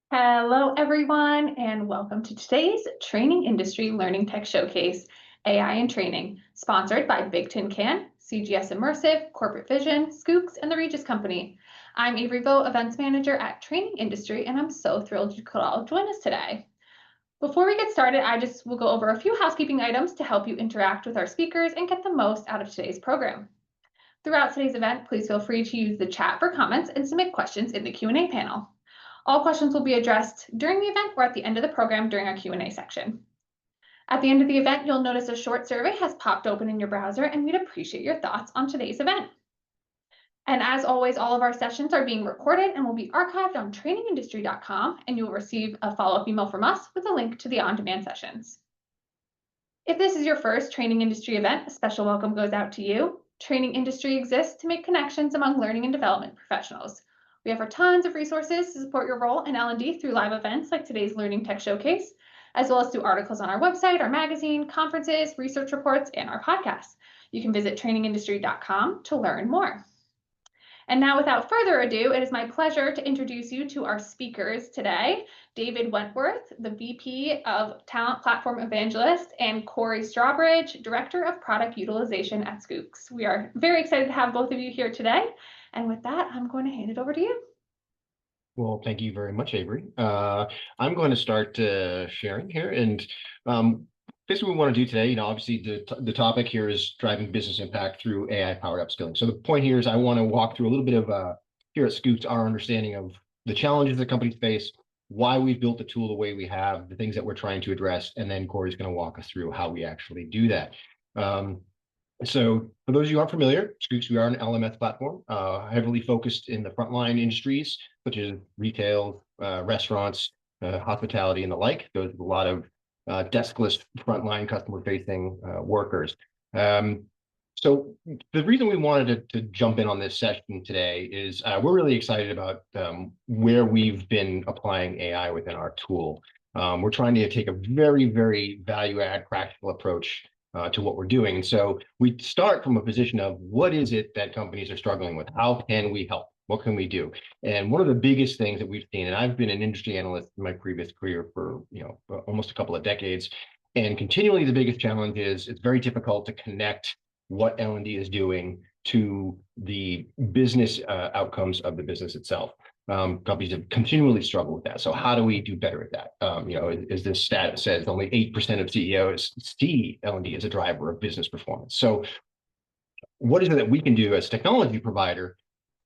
Hello, everyone, and welcome to today's Training Industry Learning Tech Showcase, AI and Training, sponsored by Big Tin Can, CGS Immersive, Corporate Vision, Schoox, and the Regis Company. I'm Avery Vo, Events Manager at Training Industry, and I'm so thrilled you could all join us today. Before we get started, I just will go over a few housekeeping items to help you interact with our speakers and get the most out of today's program. Throughout today's event, please feel free to use the chat for comments and submit questions in the Q&A panel. All questions will be addressed during the event or at the end of the program during our Q&A section. At the end of the event, you'll notice a short survey has popped open in your browser, and we'd appreciate your thoughts on today's event. And as always, all of our sessions are being recorded and will be archived on trainingindustry.com, and you'll receive a follow-up email from us with a link to the on-demand sessions. If this is your first Training Industry event, a special welcome goes out to you. Training Industry exists to make connections among learning and development professionals. We offer tons of resources to support your role in L&D through live events like today's Learning Tech Showcase, as well as through articles on our website, our magazine, conferences, research reports, and our podcasts. You can visit trainingindustry.com to learn more. And now, without further ado, it is my pleasure to introduce you to our speakers today, David Wentworth, the VP of Talent Platform Evangelist, and Cory Strawbridge, Director of Product Utilization at Schoox. We are very excited to have both of you here today. And with that, I'm going to hand it over to you. Well, thank you very much, Avery. I'm going to start sharing here. And basically what we want to do today, obviously the topic here is driving business impact through AI-powered upskilling. So the point here is I want to walk through a little bit of, here at Schoox, our understanding of the challenges that companies face, why we've built the tool the way we have, the things that we're trying to address, and then Cory's going to walk us through how we actually do that. So for those of you who aren't familiar, Schoox, we are an LMS platform, heavily focused in the frontline industries, such as retail, restaurants, hospitality, and the like. Those are a lot of deskless frontline customer-facing workers. So the reason we wanted to jump in on this session today is we're really excited about where we've been applying AI within our tool. We're trying to take a very, very value-add practical approach to what we're doing. And so we start from a position of what is it that companies are struggling with? How can we help? What can we do? And one of the biggest things that we've seen, and I've been an industry analyst in my previous career for almost a couple of decades, and continually the biggest challenge is it's very difficult to connect what L&D is doing to the business outcomes of the business itself. Companies have continually struggled with that. So how do we do better at that? As this stat says, only 8% of CEOs see L&D as a driver of business performance. So what is it that we can do as a technology provider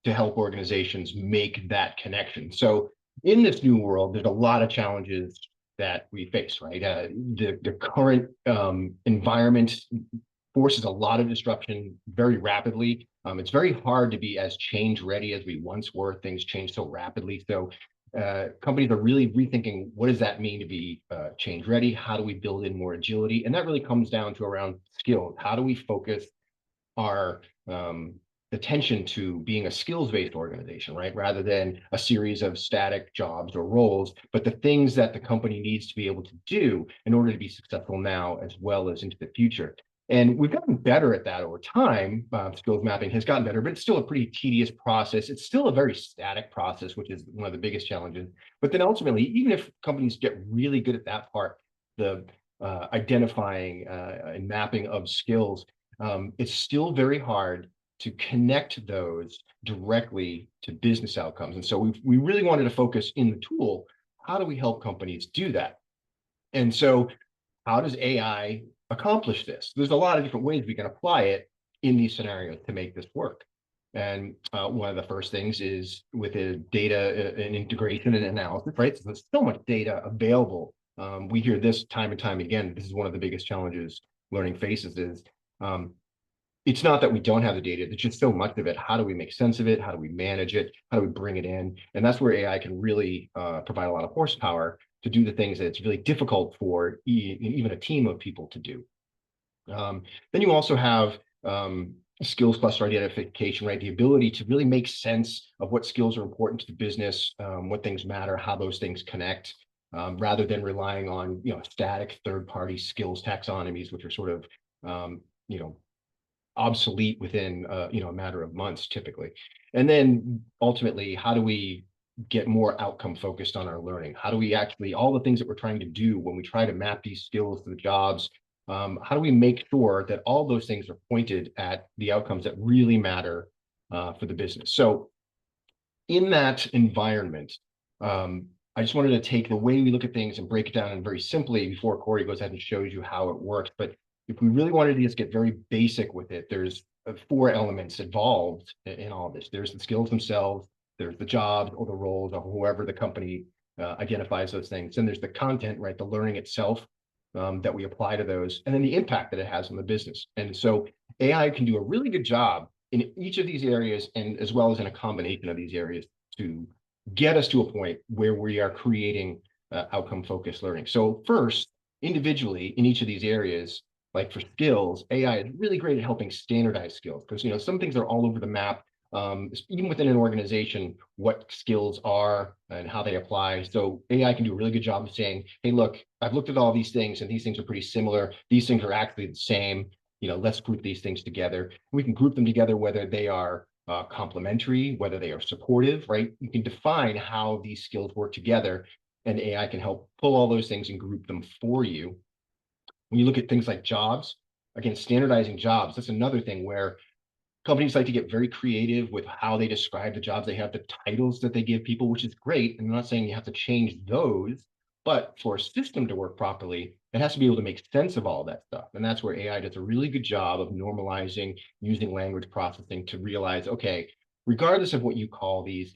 to help organizations make that connection? So in this new world, there's a lot of challenges that we face, right? The current environment forces a lot of disruption very rapidly. It's very hard to be as change ready as we once were. Things change so rapidly. So companies are really rethinking, what does that mean to be change ready? How do we build in more agility? And that really comes down to around skills. How do we focus our attention to being a skills-based organization, right? Rather than a series of static jobs or roles, but the things that the company needs to be able to do in order to be successful now as well as into the future. And we've gotten better at that over time. Skills mapping has gotten better, but it's still a pretty tedious process. It's still a very static process, which is one of the biggest challenges. But then ultimately, even if companies get really good at that part, the identifying and mapping of skills, it's still very hard to connect those directly to business outcomes. And so we really wanted to focus in the tool, how do we help companies do that? And so how does AI accomplish this? There's a lot of different ways we can apply it in these scenarios to make this work. And one of the first things is with the data and integration and analysis, right? So there's so much data available. We hear this time and time again. This is one of the biggest challenges learning faces is it's not that we don't have the data, there's just so much of it. How do we make sense of it? How do we manage it? How do we bring it in? And that's where AI can really provide a lot of horsepower to do the things that it's really difficult for even a team of people to do. Then you also have skills cluster identification, right? The ability to really make sense of what skills are important to the business, what things matter, how those things connect, rather than relying on static third-party skills taxonomies, which are sort of obsolete within a matter of months typically. And then ultimately, how do we get more outcome focused on our learning? How do we actually, all the things that we're trying to do when we try to map these skills to the jobs, how do we make sure that all those things are pointed at the outcomes that really matter for the business? So in that environment, I just wanted to take the way we look at things and break it down and very simply before Cory goes ahead and shows you how it works. But if we really wanted to just get very basic with it, there's 4 elements involved in all of this. There's the skills themselves, there's the jobs or the roles or whoever the company identifies those things. Then there's the content, right? The learning itself that we apply to those, and then the impact that it has on the business. And so AI can do a really good job in each of these areas, and as well as in a combination of these areas, to get us to a point where we are creating outcome focused learning. So first, individually in each of these areas, like for skills, AI is really great at helping standardize skills, because some things are all over the map, even within an organization, what skills are and how they apply. So AI can do a really good job of saying, hey, look, I've looked at all these things and these things are pretty similar. These things are actually the same. Let's group these things together. We can group them together whether they are complementary, whether they are supportive, right? You can define how these skills work together, and AI can help pull all those things and group them for you. When you look at things like jobs, again, standardizing jobs, that's another thing where companies like to get very creative with how they describe the jobs. They have the titles that they give people, which is great. And I'm not saying you have to change those, but for a system to work properly, it has to be able to make sense of all that stuff. And that's where AI does a really good job of normalizing, using language processing to realize, okay, regardless of what you call these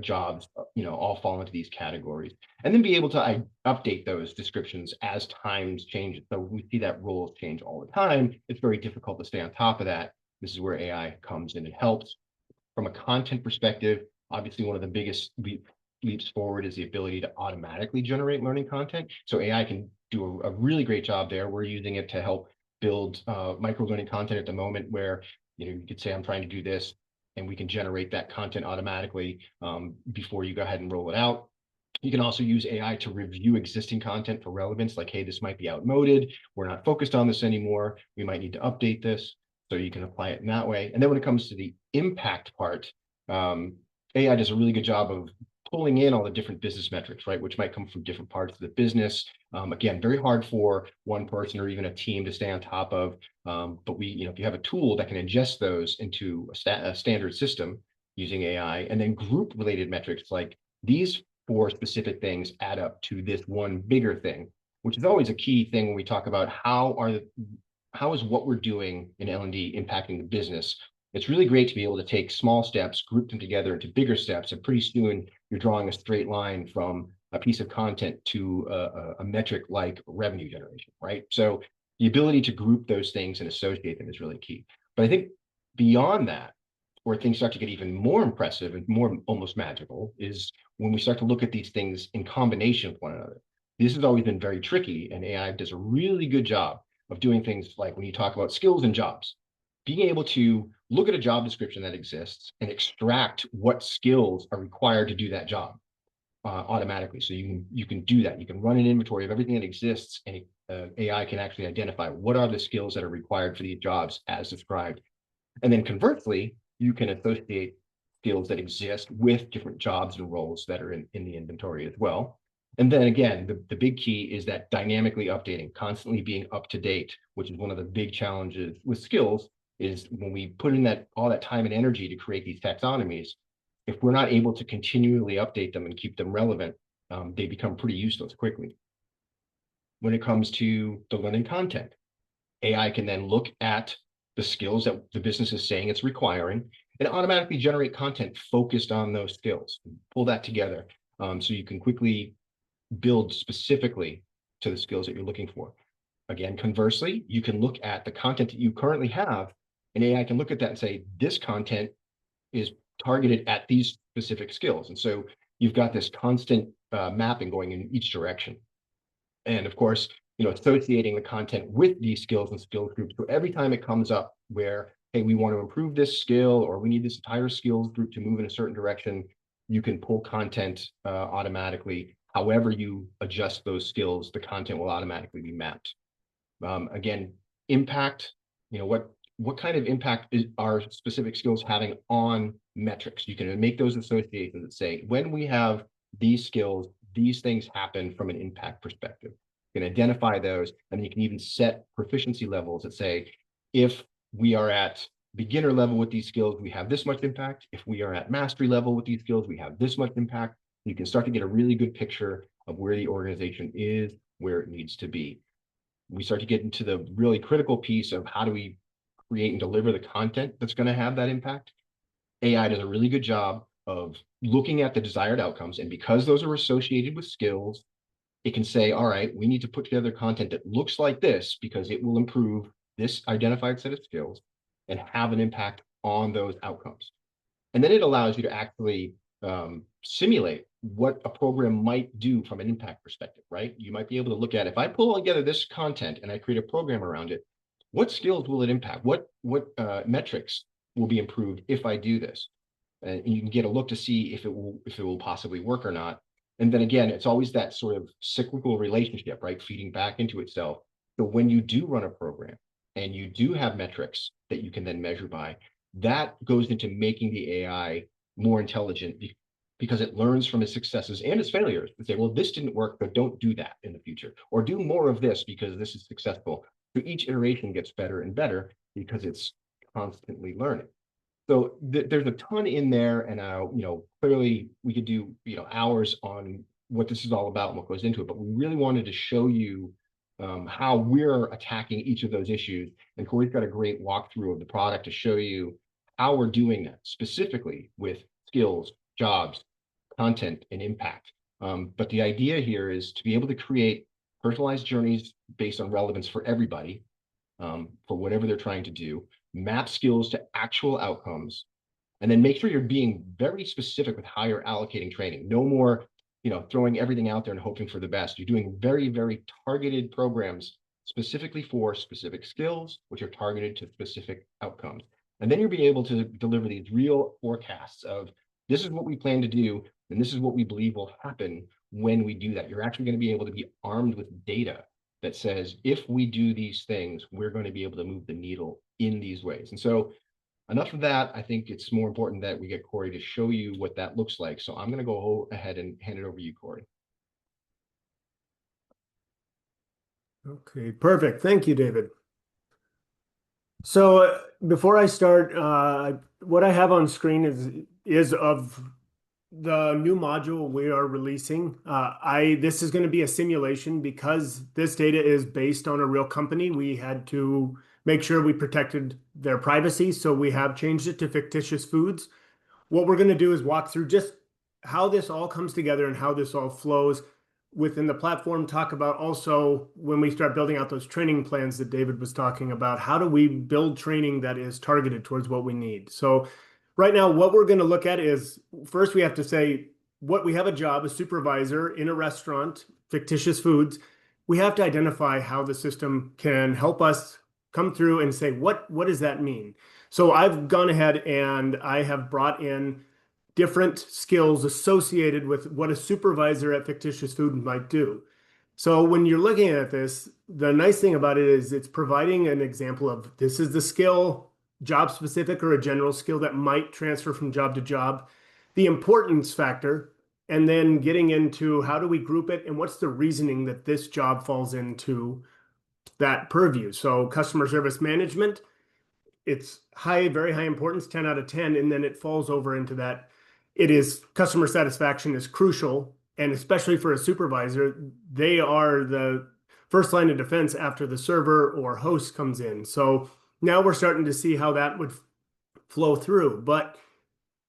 jobs, all fall into these categories. And then be able to update those descriptions as times change. So we see that roles change all the time. It's very difficult to stay on top of that. This is where AI comes in and helps. From a content perspective, obviously one of the biggest leaps forward is the ability to automatically generate learning content. So AI can do a really great job there. We're using it to help build micro learning content at the moment, where you could say, I'm trying to do this, and we can generate that content automatically before you go ahead and roll it out. You can also use AI to review existing content for relevance, like, hey, this might be outmoded. We're not focused on this anymore. We might need to update this. So you can apply it in that way. And then when it comes to the impact part, AI does a really good job of pulling in all the different business metrics, right, which might come from different parts of the business. Again, very hard for one person or even a team to stay on top of. But if you have a tool that can ingest those into a standard system using AI, and then group related metrics like these 4 specific things add up to this one bigger thing, which is always a key thing when we talk about how is what we're doing in L&D impacting the business. It's really great to be able to take small steps, group them together into bigger steps, and pretty soon you're drawing a straight line from a piece of content to a metric like revenue generation, right? So the ability to group those things and associate them is really key. But I think beyond that, where things start to get even more impressive and more almost magical, is when we start to look at these things in combination with one another. This has always been very tricky, and AI does a really good job of doing things like when you talk about skills and jobs, being able to look at a job description that exists and extract what skills are required to do that job automatically. So you can do that. You can run an inventory of everything that exists, and AI can actually identify what are the skills that are required for these jobs as described. And then conversely, you can associate skills that exist with different jobs and roles that are in the inventory as well. And then again, the big key is that dynamically updating, constantly being up to date, which is one of the big challenges with skills, is when we put in all that time and energy to create these taxonomies, if we're not able to continually update them and keep them relevant, they become pretty useless quickly. When it comes to the learning content, AI can then look at the skills that the business is saying it's requiring and automatically generate content focused on those skills, pull that together so you can quickly build specifically to the skills that you're looking for. Again, conversely, you can look at the content that you currently have, and AI can look at that and say, this content is targeted at these specific skills. And so you've got this constant mapping going in each direction. And of course, associating the content with these skills and skills groups. So every time it comes up where, hey, we want to improve this skill, or we need this entire skills group to move in a certain direction, you can pull content automatically. However you adjust those skills, the content will automatically be mapped. Again, impact, what what kind of impact are specific skills having on metrics. You can make those associations that say, when we have these skills, these things happen from an impact perspective. You can identify those, and you can even set proficiency levels that say, if we are at beginner level with these skills, we have this much impact. If we are at mastery level with these skills, we have this much impact. You can start to get a really good picture of where the organization is, where it needs to be. We start to get into the really critical piece of how do we create and deliver the content that's going to have that impact. AI does a really good job of looking at the desired outcomes. And because those are associated with skills, it can say, all right, we need to put together content that looks like this because it will improve this identified set of skills and have an impact on those outcomes. And then it allows you to actually simulate what a program might do from an impact perspective, right? You might be able to look at, if I pull together this content and I create a program around it, what skills will it impact? What metrics will be improved if I do this? And you can get a look to see if it will possibly work or not. And then again, it's always that sort of cyclical relationship, right? Feeding back into itself. So when you do run a program and you do have metrics that you can then measure by, that goes into making the AI more intelligent because it learns from its successes and its failures and say, well, this didn't work, but don't do that in the future, or do more of this because this is successful. So each iteration gets better and better because it's constantly learning. So there's a ton in there, and clearly we could do hours on what this is all about and what goes into it. But we really wanted to show you how we're attacking each of those issues. And Cory's got a great walkthrough of the product to show you how we're doing that specifically with skills, jobs, content, and impact. But the idea here is to be able to create personalized journeys based on relevance for everybody, for whatever they're trying to do, map skills to actual outcomes, and then make sure you're being very specific with how you're allocating training. No more, throwing everything out there and hoping for the best. You're doing very, very targeted programs specifically for specific skills, which are targeted to specific outcomes. And then you'll be able to deliver these real forecasts of, this is what we plan to do, and this is what we believe will happen when we do that. You're actually going to be able to be armed with data that says, if we do these things, we're going to be able to move the needle in these ways. And so enough of that. I think it's more important that we get Cory to show you what that looks like. So I'm going to go ahead and hand it over to you, Cory. Okay, perfect. Thank you, David. So before I start, what I have on screen is of the new module we are releasing. This is going to be a simulation because this data is based on a real company. We had to make sure we protected their privacy, so we have changed it to fictitious foods. What we're going to do is walk through just how this all comes together and how this all flows within the platform. Talk about also when we start building out those training plans that David was talking about, how do we build training that is targeted towards what we need? So right now, what we're going to look at is, first we have to say, what we have a job, a supervisor in a restaurant, fictitious foods. We have to identify how the system can help us come through and say, what does that mean? So I've gone ahead and I have brought in different skills associated with what a supervisor at fictitious food might do. So when you're looking at this, the nice thing about it is it's providing an example of, this is the skill, job specific or a general skill that might transfer from job to job, the importance factor, and then getting into how do we group it and what's the reasoning that this job falls into that purview. So customer service management, it's high, very high importance, 10 out of 10, and then it falls over into that. It is customer satisfaction is crucial, and especially for a supervisor, they are the first line of defense after the server or host comes in. So now we're starting to see how that would flow through. But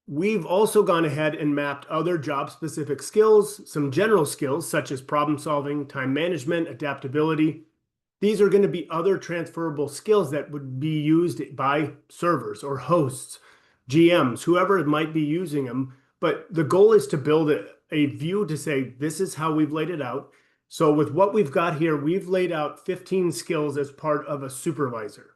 we've also gone ahead and mapped other job-specific skills, some general skills such as problem solving, time management, adaptability. These are going to be other transferable skills that would be used by servers or hosts, GMs, whoever might be using them. But the goal is to build a view to say, this is how we've laid it out. So with what we've got here, we've laid out 15 skills as part of a supervisor.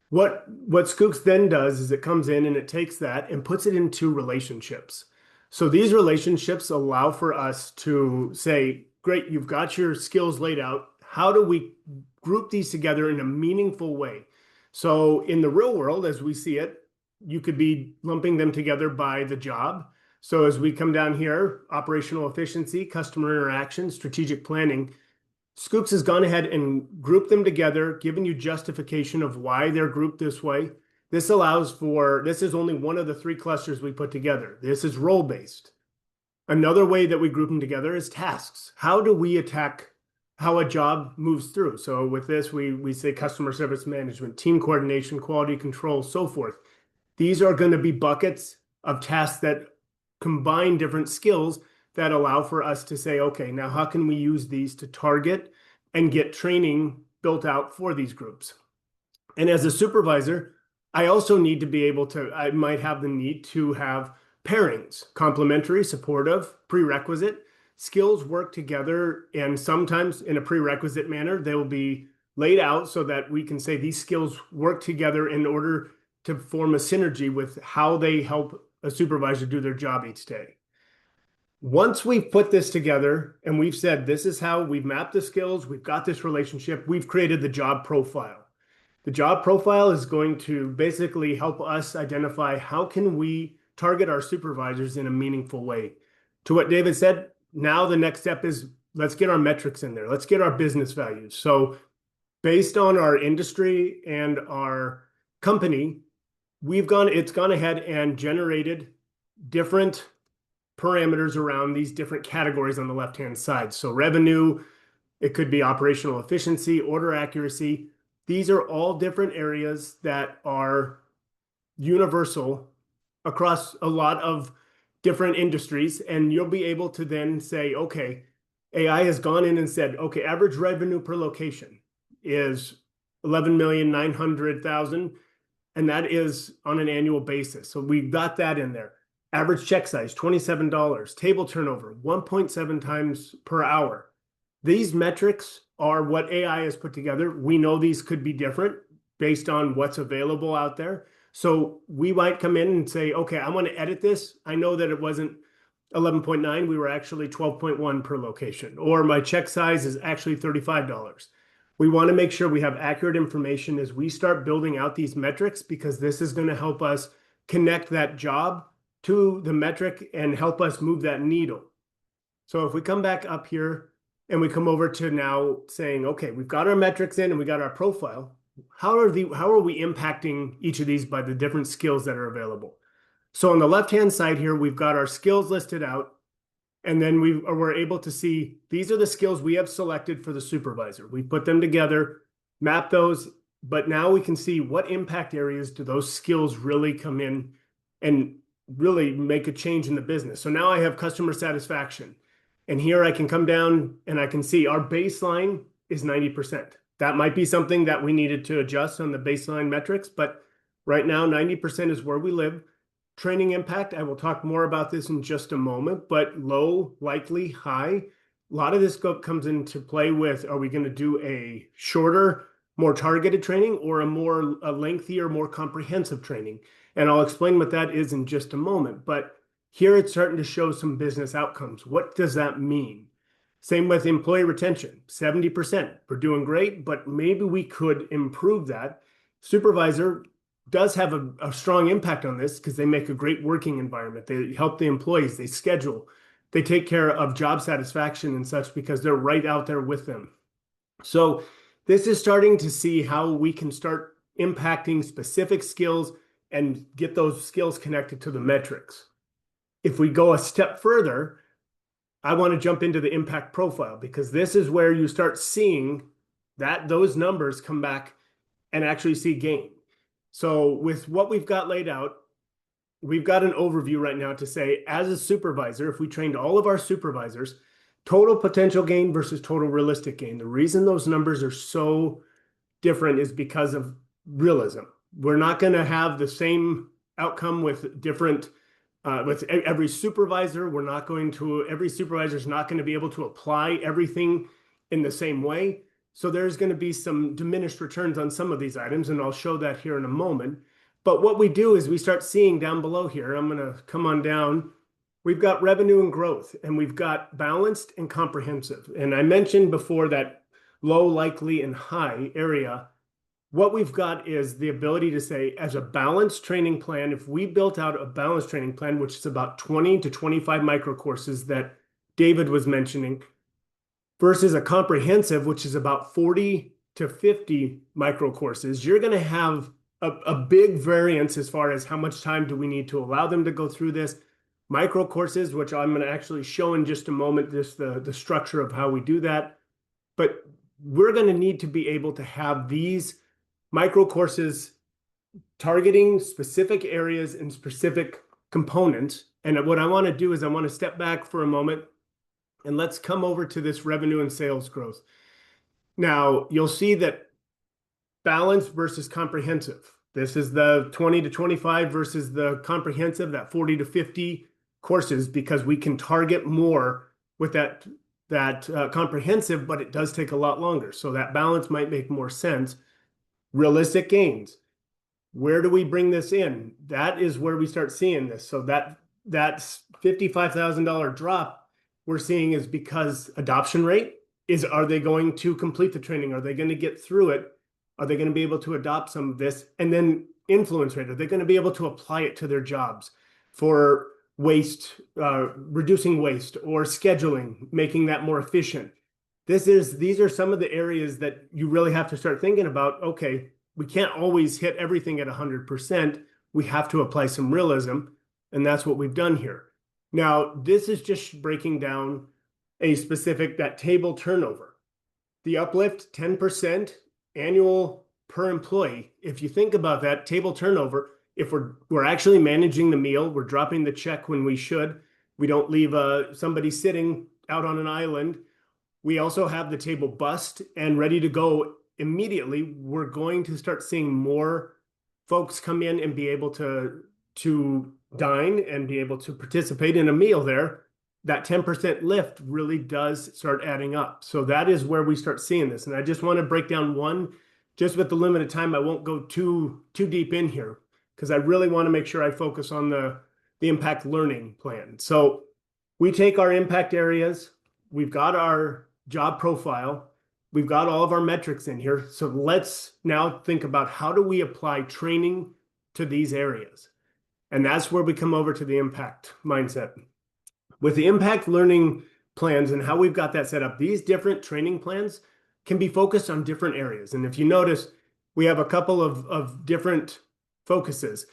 What Schoox then does is it comes in and it takes that and puts it into relationships. So these relationships allow for us to say, great, you've got your skills laid out. How do we group these together in a meaningful way? So in the real world, as we see it, you could be lumping them together by the job. So as we come down here, operational efficiency, customer interaction, strategic planning, Schoox has gone ahead and grouped them together, given you justification of why they're grouped this way. This allows for, this is only one of the 3 clusters we put together. This is role-based. Another way that we group them together is tasks. How do we attack how a job moves through? So with this, we say customer service management, team coordination, quality control, so forth. These are going to be buckets of tasks that combine different skills that allow for us to say, okay, now how can we use these to target and get training built out for these groups? And as a supervisor, I also need to be able to, I might have the need to have pairings, complementary, supportive, prerequisite. Skills work together, and sometimes in a prerequisite manner, they will be laid out so that we can say these skills work together in order to form a synergy with how they help a supervisor do their job each day. Once we've put this together and we've said this is how we've mapped the skills, we've got this relationship, we've created the job profile. The job profile is going to basically help us identify how can we target our supervisors in a meaningful way. To what David said, now the next step is let's get our metrics in there. Let's get our business values. So based on our industry and our company, it's gone ahead and generated different parameters around these different categories on the left-hand side. So revenue, it could be operational efficiency, order accuracy. These are all different areas that are universal across a lot of different industries. And you'll be able to then say, okay, AI has gone in and said, okay, average revenue per location is 11,900,000, and that is on an annual basis. So we've got that in there. Average check size, $27. Table turnover, 1.7 times per hour. These metrics are what AI has put together. We know these could be different based on what's available out there. So we might come in and say, okay, I want to edit this. I know that it wasn't 11.9. We were actually 12.1 per location. Or my check size is actually $35. We want to make sure we have accurate information as we start building out these metrics, because this is going to help us connect that job to the metric and help us move that needle. So if we come back up here and we come over to now saying, okay, we've got our metrics in and we got our profile. How are we impacting each of these by the different skills that are available? So on the left-hand side here, we've got our skills listed out, and then we're able to see these are the skills we have selected for the supervisor. We put them together, map those, but now we can see what impact areas do those skills really come in and really make a change in the business. So now I have customer satisfaction. And here I can come down and I can see our baseline is 90%. That might be something that we needed to adjust on the baseline metrics, but right now 90% is where we live. Training impact, I will talk more about this in just a moment, but low, likely, high. A lot of this comes into play with, are we going to do a shorter, more targeted training, or a lengthier, more comprehensive training? And I'll explain what that is in just a moment. But here it's starting to show some business outcomes. What does that mean? Same with employee retention, 70%. We're doing great, but maybe we could improve that. Supervisor does have a strong impact on this because they make a great working environment. They help the employees, they schedule, they take care of job satisfaction and such because they're right out there with them. So this is starting to see how we can start impacting specific skills and get those skills connected to the metrics. If we go a step further, I want to jump into the impact profile, because this is where you start seeing that those numbers come back and actually see gain. So with what we've got laid out, we've got an overview right now to say, as a supervisor, if we trained all of our supervisors, total potential gain versus total realistic gain. The reason those numbers are so different is because of realism. We're not going to have the same outcome with different with every supervisor. Every supervisor is not going to be able to apply everything in the same way. So there's going to be some diminished returns on some of these items, and I'll show that here in a moment. But what we do is we start seeing down below here, I'm going to come on down, we've got revenue and growth, and we've got balanced and comprehensive. And I mentioned before that low, likely, and high area. what we've got is the ability to say, as a balanced training plan, if we built out a balanced training plan, which is about 20 to 25 micro courses that David was mentioning, versus a comprehensive, which is about 40 to 50 micro courses, you're going to have a big variance as far as how much time do we need to allow them to go through this. Micro courses, which I'm going to actually show in just a moment, just the structure of how we do that. But we're going to need to be able to have these micro courses targeting specific areas and specific components. And what I want to do is I want to step back for a moment and let's come over to this revenue and sales growth. Now, you'll see that balanced versus comprehensive. This is the 20 to 25 versus the comprehensive, that 40 to 50 courses, because we can target more with that comprehensive, but it does take a lot longer. So that balance might make more sense. Realistic gains. Where do we bring this in? That is where we start seeing this. So that $55,000 drop we're seeing is because adoption rate is, are they going to complete the training? Are they going to get through it? Are they going to be able to adopt some of this? And then influence rate, are they going to be able to apply it to their jobs for waste, reducing waste, or scheduling, making that more efficient? These are some of the areas that you really have to start thinking about. Okay, we can't always hit everything at 100%. We have to apply some realism, and that's what we've done here. Now, this is just breaking down a specific, that table turnover. The uplift, 10% annual per employee. If you think about that table turnover, if we're actually managing the meal, we're dropping the check when we should, we don't leave somebody sitting out on an island. We also have the table bussed and ready to go immediately. We're going to start seeing more folks come in and be able to dine and be able to participate in a meal there. That 10% lift really does start adding up. So that is where we start seeing this. And I just want to break down one, just with the limited time, I won't go too deep in here because I really want to make sure I focus on the impact learning plan. So we take our impact areas, we've got our job profile, we've got all of our metrics in here. So let's now think about, how do we apply training to these areas? And that's where we come over to the impact mindset. With the impact learning plans and how we've got that set up, these different training plans can be focused on different areas. And if you notice, we have a couple of different focuses.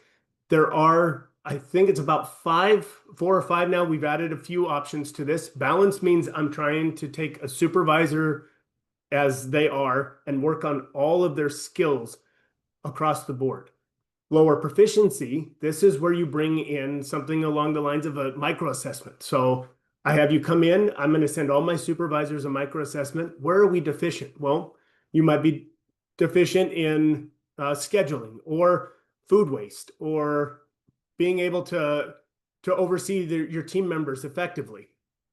There are, I think it's about 4 or 5 now. We've added a few options to this. Balance means I'm trying to take a supervisor as they are and work on all of their skills across the board. Lower proficiency, this is where you bring in something along the lines of a micro assessment. So I have you come in, I'm going to send all my supervisors a micro assessment. Where are we deficient? Well, you might be deficient in scheduling or food waste or being able to oversee your team members effectively.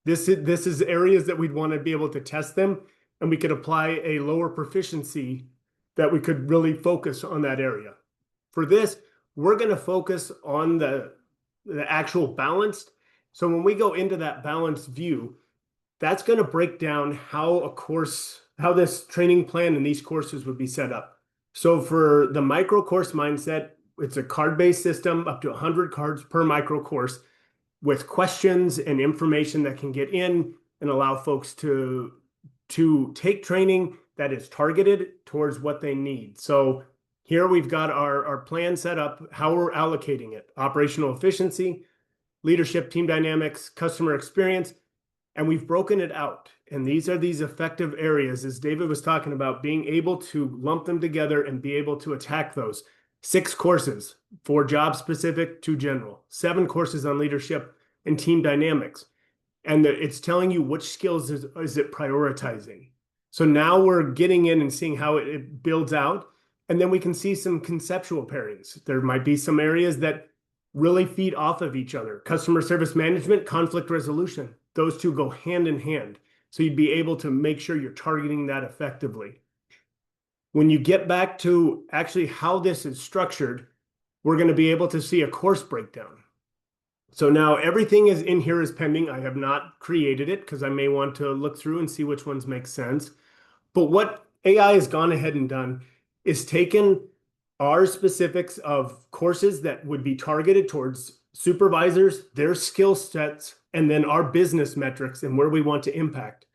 This is areas that we'd want to be able to test them, and we could apply a lower proficiency that we could really focus on that area. For this, we're going to focus on the actual balanced. So when we go into that balanced view, that's going to break down how this training plan and these courses would be set up. So for the micro course mindset, it's a card-based system, up to 100 cards per micro course, with questions and information that can get in and allow folks to take training that is targeted towards what they need. So here we've got our plan set up, how we're allocating it: operational efficiency, leadership, team dynamics, customer experience, and we've broken it out. And these are these effective areas, as David was talking about, being able to lump them together and be able to attack those. 6 courses, 4 job specific, 2 general, 7 courses on leadership and team dynamics. And it's telling you which skills is it prioritizing. So now we're getting in and seeing how it builds out. And then we can see some conceptual pairings. There might be some areas that really feed off of each other. Customer service management, conflict resolution. Those two go hand in hand. So you'd be able to make sure you're targeting that effectively. When you get back to actually how this is structured, we're going to be able to see a course breakdown. So now everything is in here is pending. I have not created it because I may want to look through and see which ones make sense. But what AI has gone ahead and done is taken our specifics of courses that would be targeted towards supervisors, their skill sets, and then our business metrics and where we want to impact.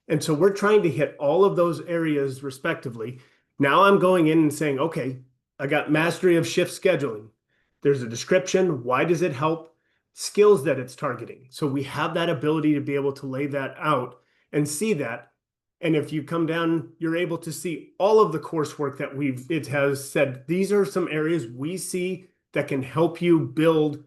And so we're trying to hit all of those areas respectively. Now I'm going in and saying, okay, I got mastery of shift scheduling. There's a description. Why does it help? Skills that it's targeting. So we have that ability to be able to lay that out and see that. And if you come down, you're able to see all of the coursework that it has said, these are some areas we see that can help you build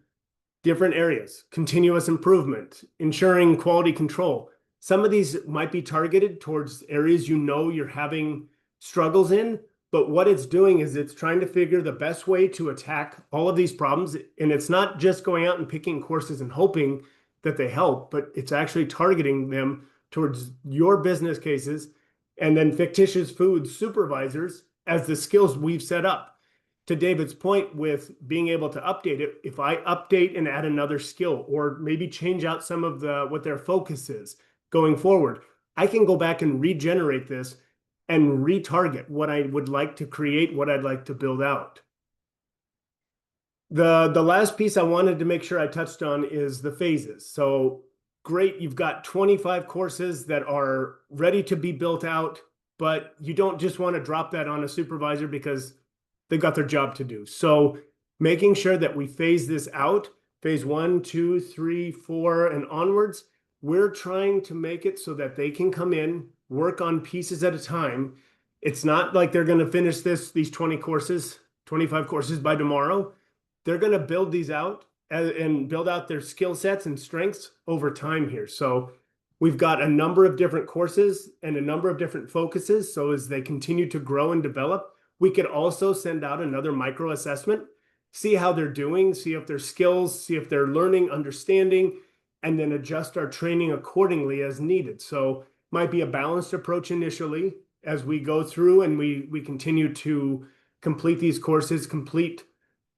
different areas, continuous improvement, ensuring quality control. Some of these might be targeted towards areas you're having struggles in, but what it's doing is it's trying to figure the best way to attack all of these problems. And it's not just going out and picking courses and hoping that they help, but it's actually targeting them towards your business cases and then fictitious food supervisors as the skills we've set up. To David's point with being able to update it, if I update and add another skill or maybe change out some of what their focus is going forward, I can go back and regenerate this and retarget what I would like to create, what I'd like to build out. The last piece I wanted to make sure I touched on is the phases. So great, you've got 25 courses that are ready to be built out, but you don't just want to drop that on a supervisor because they've got their job to do. So making sure that we phase this out, phase 1, 2, 3, 4, and onwards, we're trying to make it so that they can come in, work on pieces at a time. It's not like they're going to finish these 20 courses, 25 courses by tomorrow. They're going to build these out and build out their skill sets and strengths over time here. So we've got a number of different courses and a number of different focuses. So as they continue to grow and develop, we could also send out another micro assessment, see how they're doing, see if their skills, see if they're learning, understanding, and then adjust our training accordingly as needed. So might be a balanced approach initially as we go through and we continue to complete these courses, complete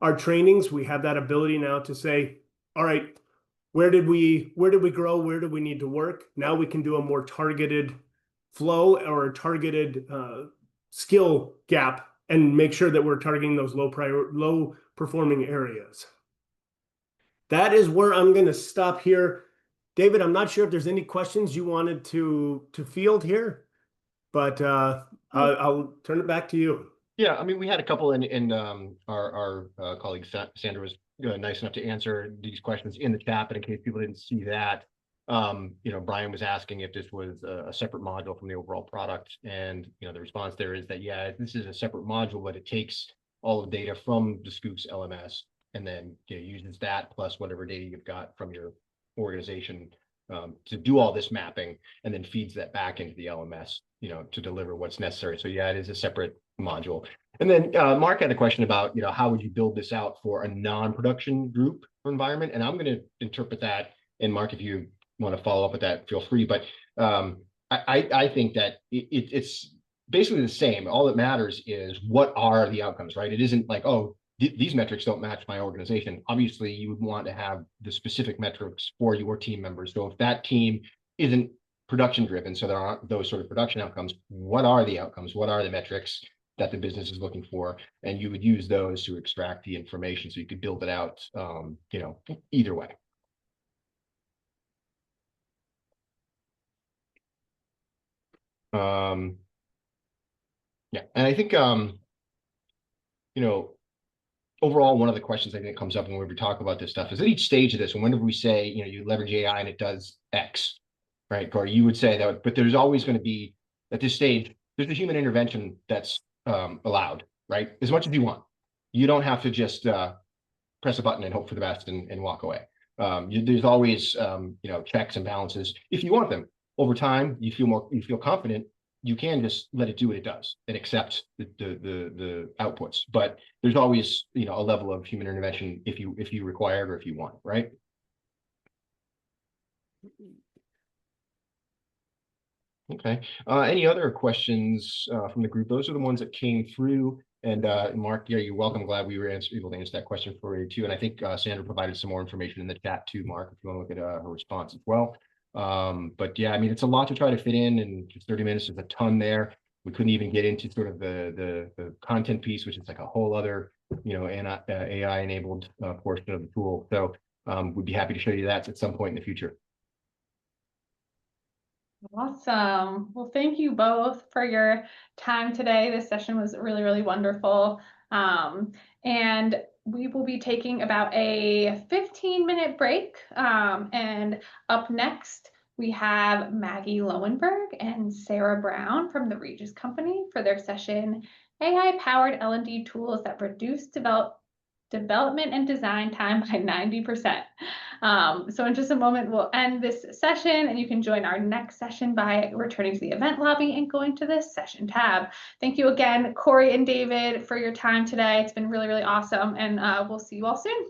our trainings. We have that ability now to say, all right, where did we grow? Where do we need to work? Now we can do a more targeted flow or a targeted skill gap and make sure that we're targeting those low performing areas. That is where I'm going to stop here. David, I'm not sure if there's any questions you wanted to field here, but I'll turn it back to you. Yeah, I mean, we had a couple, and our colleague Sandra was nice enough to answer these questions in the chat, but in case people didn't see that, Brian was asking if this was a separate module from the overall product, and the response there is that yeah, this is a separate module, but it takes all the data from the Schoox LMS and then uses that plus whatever data you've got from your organization to do all this mapping, and then feeds that back into the LMS, to deliver what's necessary. So yeah, it is a separate module. And then Mark had a question about, how would you build this out for a non-production group environment? And I'm going to interpret that. And Mark, if you want to follow up with that, feel free. But I think that it's basically the same. All that matters is what are the outcomes, right? It isn't like, oh, these metrics don't match my organization. Obviously, you would want to have the specific metrics for your team members. So if that team isn't production driven, so there aren't those sort of production outcomes, what are the outcomes? What are the metrics that the business is looking for? And you would use those to extract the information so you could build it out, either way. Yeah, and I think, overall, one of the questions I think comes up when we talk about this stuff is at each stage of this, and whenever we say, you leverage AI and it does X, right, Cory, you would say that, but there's always going to be, at this stage, there's a human intervention that's allowed, right? As much as you want. You don't have to just press a button and hope for the best and walk away. There's always, checks and balances if you want them. Over time, you feel confident, you can just let it do what it does and accept the outputs. But there's always, a level of human intervention if you require it or if you want, right? Okay. Any other questions from the group? Those are the ones that came through. And Mark, yeah, you're welcome. Glad we were able to answer that question for you too. And I think Sandra provided some more information in the chat too, Mark, if you want to look at her response as well. But yeah, I mean, it's a lot to try to fit in, and just 30 minutes is a ton there. We couldn't even get into sort of the content piece, which is like a whole other, AI enabled portion of the tool. So we'd be happy to show you that at some point in the future. Awesome. Well, thank you both for your time today. This session was really, really wonderful. And we will be taking about a 15-minute break. And up next, we have Maggie Lowenberg and Sarah Brown from the Regis Company for their session, AI-powered L&D tools that reduce development and design time by 90%. So in just a moment, we'll end this session, and you can join our next session by returning to the event lobby and going to this session tab. Thank you again, Cory and David, for your time today. It's been really, really awesome, and we'll see you all soon.